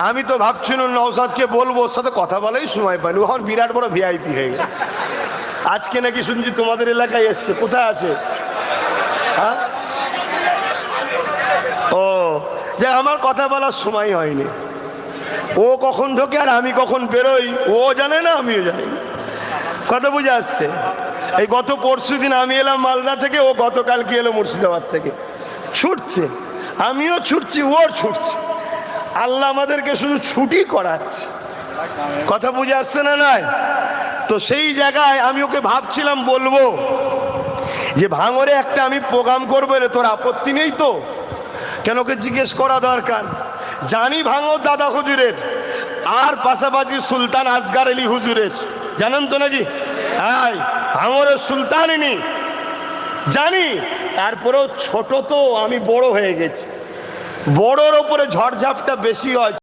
আমি তো ভাবছিলাম নওশাদকে বলবো, ওর সাথে কথা বলাই সময় পাইনি, এখন বিরাট বড় ভিআইপি হয়ে গেছে। আজকে নাকি শুনছি তোমাদের এলাকায় এসছে, কোথায় আছে? হ্যাঁ, ও যে আমার কথা বলার সময় হয়নি। ও কখন ঢোকে আর আমি কখন বেরোই ও জানে না, আমিও জানি না। কথা বুঝে আসছে? এই গত পরশু দিন আমি এলাম মালদা থেকে, ও গতকালকে এলো মুর্শিদাবাদ থেকে। ছুটছে, আমিও ছুটছি, ওর ছুটছে। আল্লাহ আমাদেরকে শুধু ছুটি করাচ্ছে। কথা বুঝে আসছে না? নাই তো সেই জায়গায় আমি ওকে ভাবছিলাম বলবো যে ভাঙরে একটা আমি প্রোগ্রাম করবো, রে তোর আপত্তি নেই তো? কেন ওকে জিজ্ঞেস করা দরকার। জানি ভাঙর দাদা হুজুরের, আর পাশাপাশি সুলতান আসগার আলী হুজুরের, জানেন তো নাকি? হ্যাঁ, ভাঙরের সুলতান ইনি, জানি। তারপরেও ছোট তো, আমি বড় হয়ে গেছি, বড়োর ওপরে ঝড়ঝাপটা বেশি হয়।